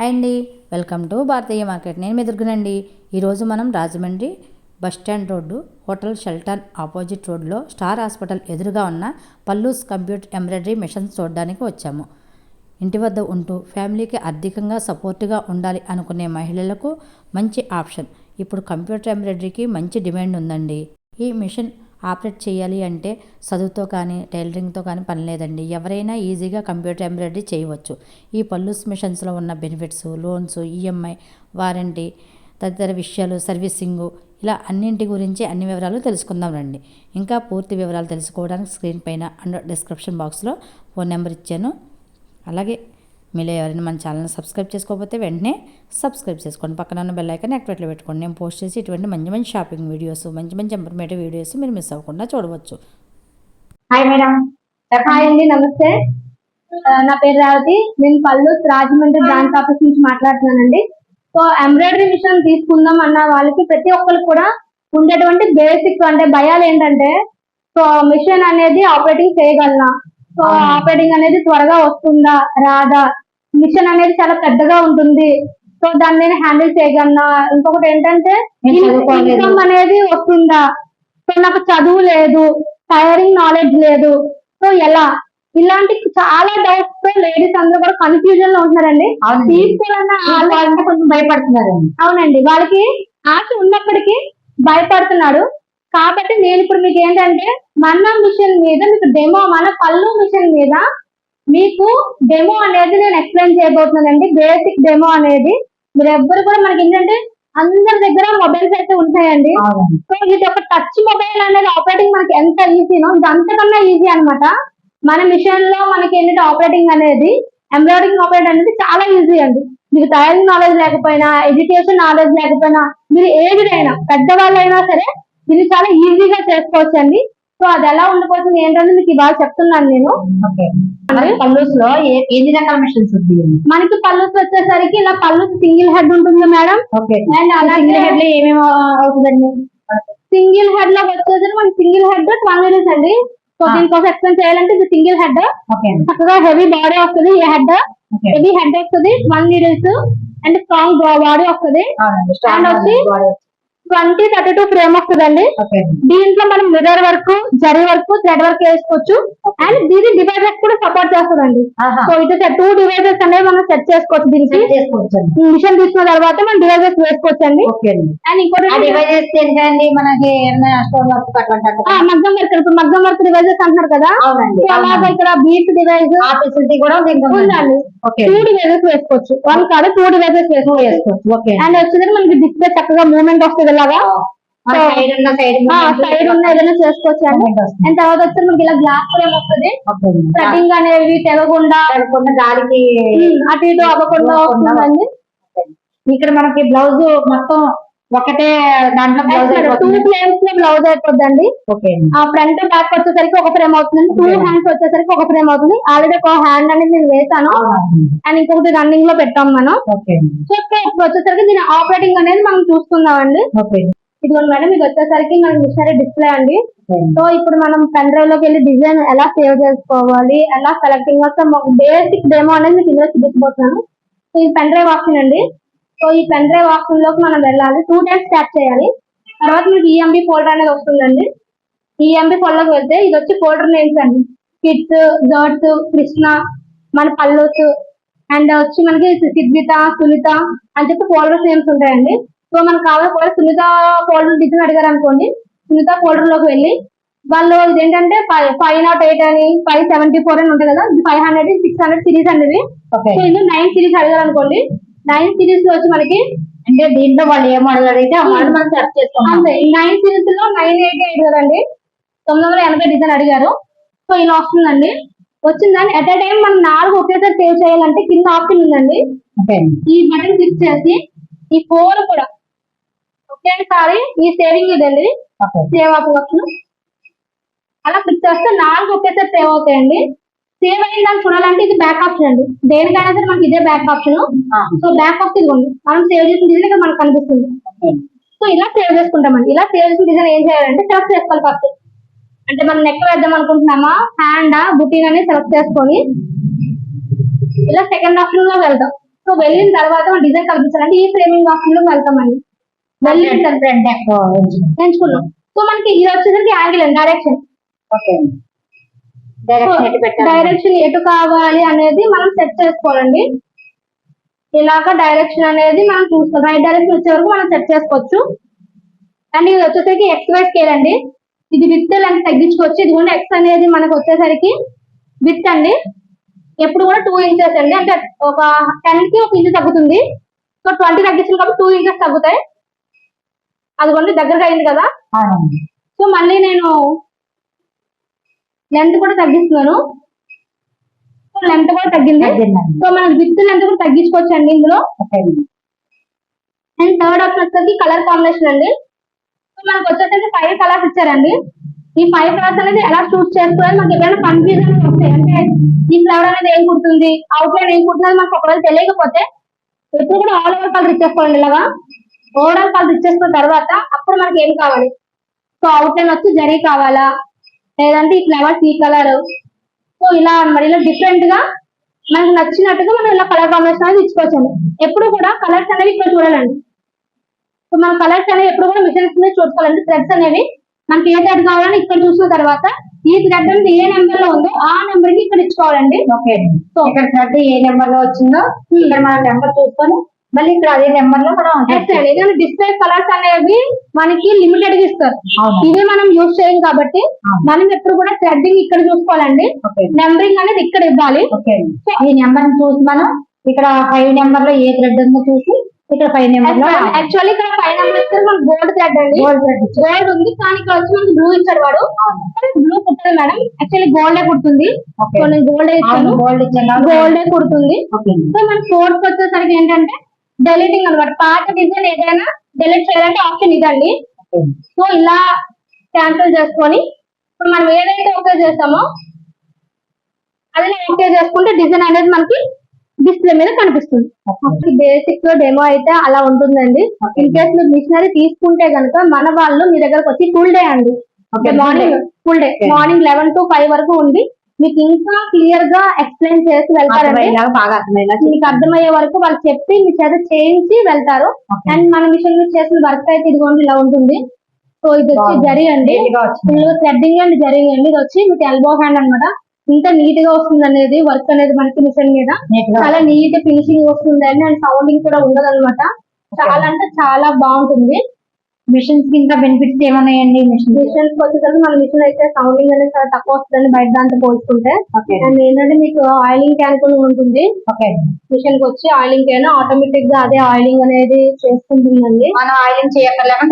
Hi అండి, welcome to Bharatiya market. నేను మీ దుర్గనండి. ఈరోజు మనం Rajahmundry bus stand road hotel Sheldon opposite రోడ్లో స్టార్ హాస్పిటల్ ఎదురుగా ఉన్న పల్లూస్ కంప్యూటర్ ఎంబ్రాయిడరీ మిషన్స్ చూడడానికి వచ్చాము. ఇంటి వద్ద ఉంటూ ఫ్యామిలీకి ఆర్థికంగా సపోర్ట్గా ఉండాలి అనుకునే మహిళలకు మంచి ఆప్షన్. ఇప్పుడు కంప్యూటర్ ఎంబ్రాయిడరీకి మంచి డిమాండ్ ఉందండి. ఈ మిషన్ ఆపరేట్ చేయాలి అంటే చదువుతో కానీ టైలరింగ్తో కానీ పని లేదండి. ఎవరైనా ఈజీగా కంప్యూటర్ ఎంబ్రాయిడరీ చేయవచ్చు. ఈ పల్లూస్ మిషన్స్లో ఉన్న బెనిఫిట్స్, లోన్స్, ఈఎంఐ, వారంటీ తదితర విషయాలు, సర్వీసింగు, ఇలా అన్నింటి గురించి అన్ని వివరాలు తెలుసుకుందాం రండి. ఇంకా పూర్తి వివరాలు తెలుసుకోవడానికి స్క్రీన్ పైన అండ్ డిస్క్రిప్షన్ బాక్స్లో ఫోన్ నెంబర్ ఇచ్చాను. అలాగే మీరు ఎవరైనా మన ఛానల్ని సబ్స్క్రైబ్ చేసుకోకపోతే వెంటనే సబ్స్క్రైబ్ చేసుకోండి. పక్కన ఉన్న బెల్ ఐకాన్ యాక్టివేట్లో పెట్టుకోండి. నేను పోస్ట్ చేసి ఇటువంటి మంచి మంచి షాపింగ్ వీడియోస్, మంచి మంచి ఇన్ఫర్మేటివ్ వీడియోస్ మీరు మిస్ అవ్వకుండా చూడవచ్చు. Hi madam. హాయ్ అండి, నమస్తే. నా పేరు రేవతి. నేను పల్లూస్ రాజమండ్రి బ్రాంచ్ ఆఫీస్ నుంచి మాట్లాడుతున్నానండి. సో ఎంబ్రాయిడరీ మిషన్ తీసుకుందాం అన్న వాళ్ళకి ప్రతి ఒక్కరికి కూడా ఉండేటువంటి బేసిక్ అంటే భయాలు ఏంటంటే, సో మిషన్ అనేది ఆపరేటింగ్ చేయగలనా, సో ఆపరేటింగ్ అనేది త్వరగా వస్తుందా రాదా, మిషన్ అనేది చాలా పెద్దగా ఉంటుంది, సో దాన్ని నేను హ్యాండిల్ చేయగలనా, ఇంకొకటి ఏంటంటే ఇన్కమ్ అనేది వస్తుందా, సో నాకు చదువు లేదు, టైరింగ్ నాలెడ్జ్ లేదు, సో ఎలా, ఇలాంటి చాలా డౌట్స్ తో లేడీస్ అందరూ కూడా కన్ఫ్యూజన్ లో ఉంటున్నారండి. తీసుకోవాలన్నా కొంచెం భయపడుతున్నారు. అవునండి, వాళ్ళకి ఆశ ఉన్నప్పటికీ భయపడుతున్నాడు. కాబట్టి నేను ఇప్పుడు మీకు ఏంటంటే మన మిషన్ మీద మీకు డెమో, మన పళ్ళు మిషన్ మీద మీకు డెమో అనేది నేను ఎక్స్ప్లెయిన్ చేయబోతున్నానండి. బేసిక్ డెమో అనేది మీరు ఎవ్వరు కూడా మనకి ఏంటంటే అందరి దగ్గర మొబైల్స్ అయితే ఉంటాయండి. సో ఇది ఒక టచ్ మొబైల్ అనేది ఆపరేటింగ్ మనకి ఎంత ఈజీనో ఇది అంతకన్నా ఈజీ అనమాట. మన మిషన్ లో మనకి ఏంటంటే ఆపరేటింగ్ అనేది, ఎంబ్రాయిడరింగ్ ఆపరేట్ అనేది చాలా ఈజీ అండి. మీకు టైలింగ్ నాలెడ్జ్ లేకపోయినా, ఎడ్యుకేషన్ నాలెడ్జ్ లేకపోయినా, మీరు ఏజ్డ్ అయినా పెద్దవాళ్ళైనా సరే ఇది చాలా ఈజీగా చేసుకోవచ్చు అండి. సో అది ఎలా ఉండిపోతుంది ఏంటంటే మీకు ఇవాళ చెప్తున్నాను నేను. పల్లూస్ లో ఎన్ని రకాల మిషన్స్ ఉంది? మనకి పల్లూస్ వచ్చేసరికి ఇలా పల్లూస్ సింగిల్ హెడ్ ఉంటుంది మేడం. అండ్ అలా సింగిల్ హెడ్ లో ఏమేమి అవుతుందండి? సింగిల్ హెడ్ లో వచ్చేసరికి మనకి సింగిల్ హెడ్ 12 minutes అండి. సో దీనికోసం ఎక్స్ప్లెయిన్ చేయాలంటే ఇది సింగిల్ హెడ్, చక్కగా హెవీ బాడీ వస్తుంది. ఈ హెడ్ హెవీ హెడ్ వస్తుంది, 1 needles అండ్ స్ట్రాంగ్ బాడీ వస్తుంది. అండ్ వచ్చి 20-32 ఫ్రేమ్ వస్తుందండి. దీంట్లో మనం mirror work, zari work, thread work వేసుకోవచ్చు. అండ్ దీని డివైజెస్ కూడా సపోర్ట్ చేస్తుందండి. సో ఇటు 2 డివైజెస్ అనేవి మనం సెట్ చేసుకోవచ్చు. దీనికి మిషన్ తీసుకున్న తర్వాత మనం డివైజెస్ వేసుకోవచ్చు అండి. అండ్ ఇంకోటి డివైజెస్ ఏంటండి, మనకి మగ్గం వర్క్, ఇప్పుడు మగ్గం వర్క్ డివైజెస్ అంటున్నారు కదా, అలాగే ఇక్కడ బీట్ డివైజ్ ఫెసిలిటీ కూడా ఉందండి. 2 డివైజెస్ వేసుకోవచ్చు, 1 కాదు 2 డివైజెస్ వేసుకోవచ్చు. అండ్ వచ్చేది మనకి డిస్ప్లే చక్కగా మూవ్మెంట్ వస్తుంది. ఇలాగా సైడ్ ఉన్న ఏదైనా చేసుకోవచ్చు అండి. అండ్ తర్వాత వచ్చి మనకి ఇలా గ్లాస్ ఫ్రేమ్ వస్తుంది. కటింగ్ అనేవి తెగకుండా గాలికి అటు ఇటు అవ్వకుండా వస్తుందండి. ఇక్కడ మనకి బ్లౌజ్ మొత్తం ఒకటే దాంట్లో 2 ఫ్రేమ్స్ లో బ్లౌజ్ అయిపోద్దండి. ఆ ఫ్రంట్ బ్యాక్ వచ్చేసరికి ఒక ఫ్రేమ్ అవుతుంది, 2 హ్యాండ్స్ వచ్చేసరికి ఒక ఫ్రేమ్ అవుతుంది. ఆల్రెడీ ఒక హ్యాండ్ అనేది నేను వేసాను అండ్ ఇంకొకటి రన్నింగ్ లో పెట్టాం మనం. సో ఇప్పుడు వచ్చేసరికి దీని ఆపరేటింగ్ అనేది మనం చూసుకుందాం అండి. ఇదిగోండి మేడం, ఇది వచ్చేసరికి మనకి మిషనరీ డిస్ప్లే అండి. సో ఇప్పుడు మనం పెన్ డ్రైవ్ లోకి వెళ్ళి డిజైన్ ఎలా సేవ్ చేసుకోవాలి, ఎలా సెలెక్టింగ్ వస్తాం, బేసిక్ డెమో అనేది మీకు ఇందులో చూపించబోతున్నాను. సో ఈ పెన్ డ్రైవ్ ఆప్షన్ అండి. సో ఈ పెన్ డ్రైవ్ ఆప్షన్ లోకి మనం వెళ్ళాలి, 2 times ట్యాప్ చేయాలి. తర్వాత మీకు ఈఎంబి ఫోల్డర్ అనేది వస్తుందండి. ఈఎంబి ఫోల్డర్ లోకి వెళ్తే ఇది వచ్చి ఫోల్డర్ నేమ్స్ అండి. కిడ్స్, గర్ల్స్, కృష్ణ, మన పల్లూస్ అండ్ వచ్చి మనకి సిద్విత, సునీత అని చెప్పి ఫోల్డర్స్ నేమ్స్ ఉంటాయండి. సో మనకు కావాలి సునీత ఫోల్డర్ డిజైన్ అడిగారు అనుకోండి, సునీత ఫోల్డర్ లోకి వెళ్ళి వాళ్ళు ఇదేంటంటే 508 అని 574 అని ఉంటాయి కదా, 500, 600 సిరీస్ అనేది. సో ఇందులో 9 సిరీస్ అడిగారు అనుకోండి, 9 సిరీస్ లో వచ్చి మనకి అంటే దీంట్లో వాళ్ళు ఏం అడిగారైతే మనం సెర్చ్ చేస్తాం. అంతే, 9 సిరీస్ లో 988 కదండి, 980 డిజైన్ అడిగారు. సో ఇలా వస్తుందండి. వచ్చిందని ఎట్ ఎ టైం మనం 4 ఒకేసారి సేవ్ చేయాలంటే కింద ఆప్షన్ ఉందండి. ఈ బటన్ క్లిక్ చేసి ఈ 4 కూడా ఒకేసారి ఈ సేవింగ్ ఇదండి, సేవ్ ఆప్షన్ అలా క్లిక్ చేస్తే 4 ఒకేసారి సేవ్ అవుతాయండి. సేవ్ అయిన దాన్ని చూడాలంటే ఇది బ్యాక్ ఆప్షన్ అండి. దేనికైనా సరే మనకి ఇదే back option. So back option ఇదిగోండి, మనం సేవ్ చేసిన డిజైన్ ఇక్కడ మనకు కనిపిస్తుంది. సో ఇలా సేవ్ చేసుకుంటామండి. ఇలా సేవ్ చేసిన డిజైన్ ఏం చేయాలంటే సెలెక్ట్ చేసుకోవాలి ఫస్ట్. అంటే మనం నెక్ వేద్దాం అనుకుంటున్నామా, హ్యాండ్, బుటీన్ అనేది సెలెక్ట్ చేసుకొని ఇలా సెకండ్ ఆప్షన్ లో వెళ్దాం. సో సో వెళ్ళిన తర్వాత మనం డిజైన్ కల్పించాలంటే ఈ ఫ్రేమింగ్ ఆప్షన్ లో వెళ్తామండి. వెళ్ళిన ఫ్రంట్ ఎంచుకున్నాం. సో మనకి ఇది వచ్చేసరికి యాంగిల్ అండి, డైరెక్షన్. ఓకే డైరెక్షన్ ఎటు పెట్టాలి? డైరెక్షన్ ఎటు కావాలి అనేది మనం సెట్ చేసుకోవాలండి. ఇలాగా డైరెక్షన్ అనేది మనం చూస్తాం. రైట్ డైరెక్షన్ వచ్చే వరకు మనం సెట్ చేసుకోవచ్చు. అండ్ ఇది వచ్చేసరికి ఎక్స్ వై స్కేల్ అండి. ఇది విత్ లెంత్ తగ్గించుకోవచ్చు. ఇది కూడా ఎక్స్ అనేది మనకు వచ్చేసరికి విత్ అండి. ఎప్పుడు కూడా 2 ఇంచెస్ అండి. అంటే ఒక 10 కి 1 ఇంచ్ తగ్గుతుంది. సో 20 తగ్గించింది కాబట్టి 2 ఇంచెస్ తగ్గుతాయి. అదిగోండి దగ్గరగా అయింది కదా. సో మళ్ళీ నేను లెంత్ కూడా తగ్గిస్తున్నాను. సో లెంత్ కూడా తగ్గింది. సో మనం విత్ లెంత్ కూడా తగ్గించుకోవచ్చు అండి ఇందులో. అండ్ థర్డ్ ఆప్షన్ వచ్చేసరికి కలర్ కాంబినేషన్ అండి. సో మనకు వచ్చేసరికి 5 కలర్స్ ఇచ్చారండి. ఈ 5 కలర్స్ అనేది ఎలా చూస్ చేసుకోవాలి, మనకి ఎప్పుడైనా కన్ఫ్యూజన్ వస్తాయి. అంటే ఈ ఫ్లవర్ అనేది ఏం కుడుతుంది, అవుట్ లైన్ ఏం కుడుతుంది మనకు ఒకవేళ తెలియకపోతే ఎప్పుడు కూడా ఆల్ ఓవర్ కలర్ ఇచ్చేసుకోండి. ఇలాగా ఓవరాల్ కలర్ ఇచ్చేసుకున్న తర్వాత అప్పుడు మనకి ఏం కావాలి, సో అవుట్ లైన్ వచ్చి జరీ కావాలా, లేదంటే ఈ ఫ్లవర్స్ ఈ కలర్, సో ఇలా అన్నమాట. ఇలా డిఫరెంట్ గా మనకు నచ్చినట్టుగా మనం ఇలా కలర్ కాంబినేషన్ అనేది ఇచ్చుకోవచ్చండి. ఎప్పుడు కూడా కలర్స్ అనేవి ఇక్కడ చూడాలండి. సో మన కలర్స్ అనేవి ఎప్పుడు కూడా మిషన్స్ మీద చూసుకోవాలండి. థ్రెడ్స్ అనేవి మనకి ఏ థ్రెడ్ కావాలని ఇక్కడ చూసిన తర్వాత ఈ థ్రెడ్ అనేది ఏ నెంబర్ లో ఉందో ఆ నెంబర్ కి ఇక్కడ ఇచ్చుకోవాలండి. ఓకే సో ఇక్కడ థ్రెడ్ ఏ నెంబర్ లో వచ్చిందో ఇక్కడ మన నెంబర్ చూసుకొని మళ్ళీ ఇక్కడ అదే నెంబర్ లో మనం డిస్ప్లే కలర్స్ అనేవి మనకి లిమిటెడ్ గా ఇస్తారు. ఇవి మనం యూజ్ చేయం కాబట్టి మనం ఎప్పుడు కూడా థ్రెడ్డింగ్ ఇక్కడ చూసుకోవాలండి. నెంబరింగ్ అనేది ఇక్కడ ఇవ్వాలి. ఈ నెంబర్ చూసి మనం ఇక్కడ 5 నెంబర్ లో ఏ థ్రెడ్ ఉందో చూసి ఇక్కడ 5 నెంబర్ లో యాక్చువల్లీ ఇక్కడ 5 నెంబర్ ఇస్తే మనకు గోల్డ్ థ్రెడ్ అండి. గోల్డ్ ఉంది కానీ ఇక్కడ వచ్చి మనకి బ్లూ ఇచ్చాడు వాడు. బ్లూ కుట్టదు మేడం, యాక్చువల్లీ గోల్డే కుడుతుంది. సో నేను గోల్డ్ ఇచ్చాను, గోల్డే కుడుతుంది. సో మన ఫోర్త్ వచ్చేసరికి ఏంటంటే డెలిటింగ్ అనమాట. పాత డిజైన్ ఏదైనా డెలిట్ చేయాలంటే ఆప్షన్ ఇదండి. సో ఇలా క్యాన్సిల్ చేసుకొని ఇప్పుడు మనం ఏదైతే ఓకే చేస్తామో అది ఓకే చేసుకుంటే డిజైన్ అనేది మనకి డిస్ప్లే మీద కనిపిస్తుంది. బేసిక్ డెమో అయితే అలా ఉంటుందండి. ఇన్ కేస్ మీరు మిషనరీ తీసుకుంటే కనుక మన వాళ్ళు మీ దగ్గరకు వచ్చి ఫుల్ డే అండి, morning full day morning 11 to 5 వరకు ఉండి మీకు ఇంకా క్లియర్ గా ఎక్స్ప్లెయిన్ చేసి వెళ్తారండి. మీకు అర్థమయ్యే వరకు వాళ్ళు చెప్పి మీ చేత చేయించి వెళ్తారు. అండ్ మన మిషన్ మీద చేసిన వర్క్ అయితే ఇదిగోండి ఇలా ఉంటుంది. సో ఇది వచ్చి జరీ అండి, ఫుల్ థ్రెడ్డింగ్ అండ్ జరీ అండి. ఇది వచ్చి మీకు ఎల్బో హ్యాండ్ అనమాట. ఇంత నీట్ గా వస్తుంది అనేది వర్క్ అనేది మనకి మిషన్ మీద చాలా నీట్ ఫినిషింగ్ వస్తుంది అండి. అండ్ సౌండింగ్ కూడా ఉండదు అనమాట. చాలా అంటే చాలా బాగుంటుంది. మిషన్స్ కి ఇంకా బెనిఫిట్స్ ఏమన్నాయండి? మిషన్స్ వచ్చేసరికి మన మిషన్ అయితే సౌండింగ్ అనేది చాలా తక్కువ వస్తుందండి బయట దాంతో పోల్చుకుంటే. అండ్ ఏంటంటే మీకు ఆయిలింగ్ క్యాన్ కూడా ఉంటుంది. మిషన్ కి వచ్చి ఆయిలింగ్ క్యాన్ ఆటోమేటిక్ గా అదే ఆయిలింగ్ అనేది చేసుకుంటుందండి. మనం ఆయిలింగ్ చేయక్కర్లేక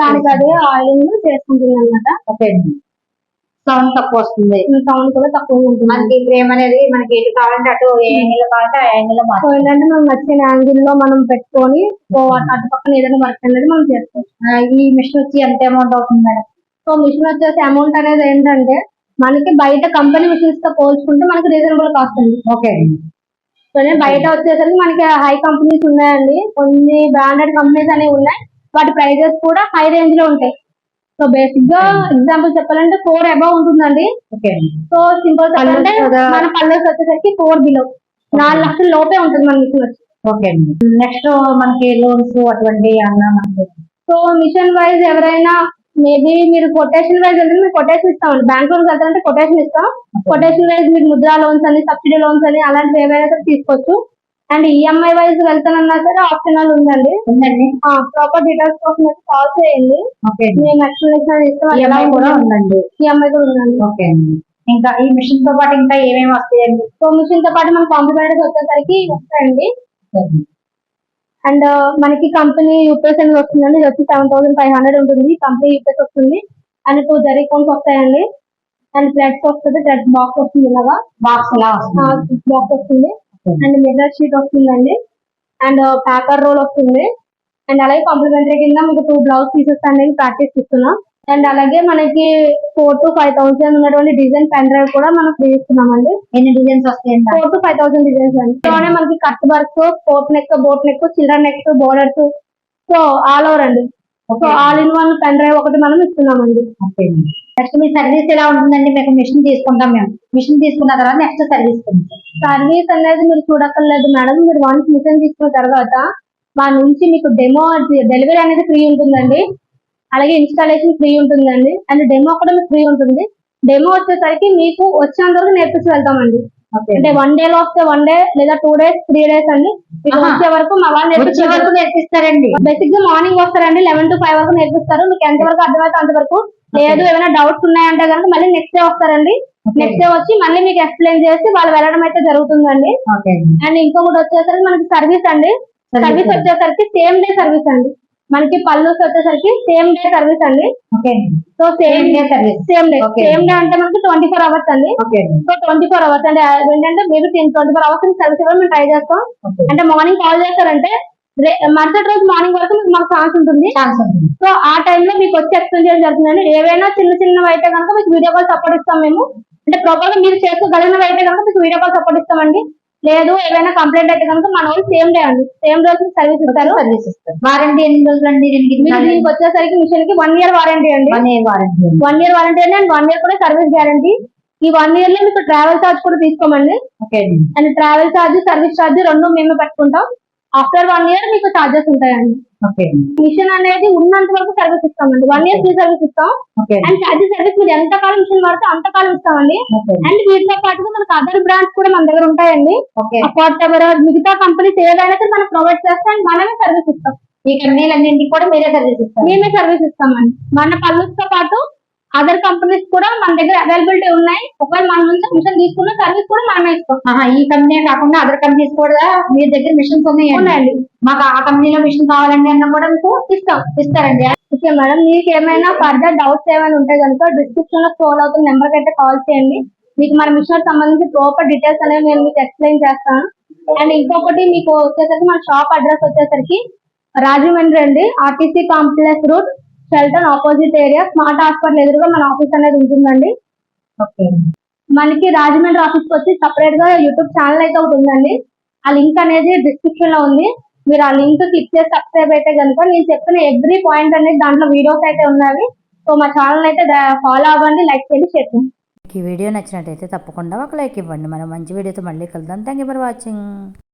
దానికి అదే ఆయిలింగ్ చేసుకుంటుంది అనమాట. సౌండ్ తక్కువ వస్తుంది, సౌండ్ కూడా తక్కువ ఉంటుంది. మనకి ఫ్రేమ్ అనేది మనకి ఎటు కావాలంటే అటు ఏ యాంగిల్ కావాలంటే ఆ యాంగిల్ లో ఏంటంటే మనం నచ్చిన యాంగిల్ లో మనం పెట్టుకొని అటు పక్కన ఏదైనా వర్క్ అనేది మనం చేసుకోవచ్చు. ఈ మిషన్ వచ్చి ఎంత అమౌంట్ అవుతుంది మేడం? సో మిషన్ వచ్చేసి అమౌంట్ అనేది ఏంటంటే మనకి బయట కంపెనీ మిషన్స్ తో పోల్చుకుంటే మనకి రీజనబుల్ కాస్ట్ అండి. బయట వచ్చేసరికి మనకి హై కంపెనీస్ ఉన్నాయండి, కొన్ని బ్రాండెడ్ కంపెనీస్ అనేవి ఉన్నాయి. వాటి ప్రైజెస్ కూడా హై రేంజ్ లో ఉంటాయి. సో బేసిక్ గా ఎగ్జాంపుల్ చెప్పాలంటే 4 అబౌవ్ ఉంటుందండి. సో సింపుల్ చెప్పాలంటే మన పల్లెస్ వచ్చేసరికి 4 బిలో 4 లక్షల లోపే ఉంటుంది మన మిషన్ వచ్చి. నెక్స్ట్ మనకి లోన్స్ అటువంటి సో మిషన్ వైజ్ ఎవరైనా మేబీ మీరు కొటేషన్ వైజ్ వెళ్తే మేము కొటేషన్ ఇస్తామండి. బ్యాంక్ లోన్స్ వెళ్తారంటే కొటేషన్ ఇస్తాం. కొటేషన్ వైజ్ మీరు ముద్రా లోన్స్ అని సబ్సిడీ లోన్స్ అని అలాంటివి ఏవైనా సరే తీసుకోవచ్చు. అండ్ ఈఎంఐ వైజ్ వెళ్తానన్నా సరే ఆప్షనల్ ఉందండి. ప్రాపర్ డీటెయిల్స్ కోసం కాల్ చేయండి, మేము ఎక్స్ప్లెనేషన్ ఇస్తాం. ఈఎంఐ కూడా ఉందండి. ఓకే ఇంకా ఈ మిషన్ తో పాటు ఇంకా ఏమేమి వస్తాయండి? సో మిషన్ తో పాటు మన కాంప్లిమెంటరీస్ వచ్చేసరికి వస్తాయండి. అండ్ మనకి కంపెనీ యూపీఎస్ అనేది వస్తుందండి. ఇది వచ్చి 7500 ఉంటుంది. కంపెనీ యూపీఎస్ వస్తుంది. అండ్ 2 జరీ కోన్స్ వస్తాయండి. అండ్ థ్రెడ్స్ వస్తుంది, థ్రెడ్ బాక్స్ వస్తుంది, ఇలాగా బాక్స్ వస్తుంది. అండ్ మిర్రర్ షీట్ వస్తుందండి. అండ్ ప్యాకర్ రోల్ వస్తుంది. అండ్ అలాగే కాంప్లిమెంటరీ కింద మీకు 2 బ్లౌజ్ పీసెస్ అనేవి ప్రాక్టీస్ ఇస్తున్నాం. అండ్ అలాగే మనకి 4,000 to 5,000 ఉన్నటువంటి డిజైన్ పెన్ డ్రైవ్ కూడా మనం ఫ్రీ ఇస్తున్నామండి. ఎన్ని డిజైన్స్ వస్తాయి? 4,000 to 5,000 డిజైన్స్ అండి. అలానే మనకి cut work, coat neck, boat neck, children neck, borders, so all over అండి. So all in one pen drive ఒకటి మనం ఇస్తున్నామండి. ఓకే. నెక్స్ట్ మీ సర్వీస్ ఎలా ఉంటుందండి? మీకు మిషన్ తీసుకుంటాం మేము. మిషన్ తీసుకున్న తర్వాత నెక్స్ట్ సర్వీస్ సర్వీస్ అనేది మీరు చూడక్కర్లేదు మేడం. మీరు వన్స్ మిషన్ తీసుకున్న తర్వాత మా నుంచి మీకు డెమో డెలివరీ అనేది ఫ్రీ ఉంటుందండి. అలాగే ఇన్స్టాలేషన్ ఫ్రీ ఉంటుందండి. అండ్ డెమో కూడా మీకు ఫ్రీ ఉంటుంది. డెమో వచ్చేసరికి మీకు వచ్చేంత వరకు నేర్పించి వెళ్తామండి. అంటే 1 డేలో వస్తే 1 డే లేదా 2 డేస్ 3 డేస్ అండి. మీకు వచ్చే వరకు మా వాళ్ళు వచ్చే వరకు నేర్పిస్తారండి. బేసిక్ గా మార్నింగ్ వస్తారండి, 11 to 5 వరకు నేర్పిస్తారు. మీకు ఎంత వరకు అర్థమైతే అంతవరకు. లేదు ఏమైనా డౌట్స్ ఉన్నాయంటే కనుక మళ్ళీ నెక్స్ట్ డే వస్తారండి. నెక్స్ట్ డే వచ్చి మళ్ళీ మీకు ఎక్స్ప్లెయిన్ చేసి వాళ్ళు వెళ్ళడం అయితే జరుగుతుందండి. అండ్ ఇంకొకటి వచ్చేసరికి మనకి సర్వీస్ అండి. సర్వీస్ వచ్చేసరికి సేమ్ డే సర్వీస్ అండి. మనకి పల్లూస్ వచ్చేసరికి సేమ్ డే సర్వీస్ అండి. So same day service same day అంటే మనకి 24 అవర్స్ అండి. సో 24 అవర్స్ అంటే ఏంటంటే మీరు 24 అవర్స్ సర్వీస్ ఇవ్వడం మేము ట్రై చేస్తాం. అంటే మార్నింగ్ కాల్ చేస్తారంటే మరుసటి రోజు మార్నింగ్ వరకు మీకు మాకు ఛాన్స్ ఉంటుంది. సో ఆ టైంలో మీకు వచ్చి ఎక్స్ప్లెయిన్ చేయడం జరుగుతుందండి. ఏవైనా చిన్న చిన్నవి అయితే కనుక మీకు వీడియో కాల్ సపోర్ట్ ఇస్తాం మేము. అంటే ప్రాపర్ గా మీరు చేసుకోగలిగినవి అయితే కనుక మీకు వీడియో కాల్ సపోర్ట్ ఇస్తామండి. లేదు ఏదైనా కంప్లైంట్ అయితే కనుక మన వాళ్ళు సేమ్ డే అండి, సేమ్ రోజు సర్వీస్ ఇస్తారు. వారంటీ ఎన్ని రోజులు అండి? దీనికి వచ్చేసరికి మిషన్ కి 1 ఇయర్ వారంటీ అండి. 1 ఇయర్ వారంటీ. 1 ఇయర్ వారంటీ అండి. అండ్ 1 ఇయర్ కూడా సర్వీస్ గ్యారంటీ. ఈ 1 ఇయర్ లో మీకు ట్రావెల్ ఛార్జ్ కూడా తీసుకోమండి. And travel charge, service charge రెండు మేమే పెట్టుకుంటాం. ఆఫ్టర్ 1 ఇయర్ మీకు ఛార్జెస్ ఉంటాయండి. మిషన్ అనేది ఉన్నంత వరకు సర్వీస్ ఇస్తామండి. 1 ఇయర్ ఫ్రీ సర్వీస్ ఇస్తాం. అండ్ ఛార్జెస్ సర్వీస్ మీరు ఎంతకాలం మిషన్ వాడితే అంతకాలం ఇస్తామండి. అండ్ వీటితో పాటుగా మనకు అదర్ బ్రాండ్స్ కూడా మన దగ్గర ఉంటాయండి. మిగతా కంపెనీస్ ఏదైనా సరే మనం ప్రొవైడ్ చేస్తాం. అండ్ మనమే సర్వీస్ ఇస్తాం. ఈ కంపెనీలన్నింటికి కూడా మీరే సర్వీస్ ఇస్తాం. మేమే సర్వీస్ ఇస్తామండి. మన పల్లూస్ తో పాటు అదర్ కంపెనీస్ కూడా మన దగ్గర అవైలబిలిటీ ఉన్నాయి. ఒకవేళ మన నుంచి మిషన్ తీసుకున్న సర్వీస్ కూడా మనమే ఇస్తాం. ఈ కంపెనీ కాకుండా అదర్ కంపెనీస్ కూడా మీ దగ్గర మిషన్స్ ఉన్నాయండి. మాకు ఆ కంపెనీలో మిషన్ కావాలండి అన్న కూడా మీకు ఇస్తారండి. ఓకే మేడం, మీకు ఏమైనా ఫర్దర్ డౌట్స్ ఏమైనా ఉంటే కనుక డిస్క్రిప్షన్ లో స్క్రోల్ అవుతున్న నెంబర్ కి అయితే కాల్ చేయండి. మీకు మన మిషన్ సంబంధించి ప్రాపర్ డీటెయిల్స్ అనేవి నేను మీకు ఎక్స్ప్లెయిన్ చేస్తాను. అండ్ ఇంకొకటి మీకు వచ్చేసరికి మన షాప్ అడ్రస్ వచ్చేసరికి రాజమండ్రి అండి, RTC complex route, Shelton opposite area, smart hospital ఎదురుగా మన ఆఫీస్ అనేది ఉంటుందండి. మనకి రాజమండ్రి ఆఫీస్ కి వచ్చి సపరేట్ గా యూట్యూబ్ ఛానల్ అయితే ఒకటి ఉందండి. ఆ లింక్ అనేది డిస్క్రిప్షన్ లో ఉంది. మీరు ఆ లింక్ క్లిక్ చేసి సబ్స్క్రైబ్ అయితే కనుక నేను చెప్పిన ఎవ్రీ పాయింట్ అనేది దాంట్లో వీడియోస్ అయితే ఉన్నాయి. సో మా ఛానల్ అయితే ఫాలో అవ్వండి, లైక్ చేయండి, షేర్ చేయండి. ఈ వీడియో నచ్చినట్టయితే తప్పకుండా ఒక లైక్ ఇవ్వండి. మనం మంచి వీడియోతో మళ్ళీ కలుద్దాం. Thank you for watching.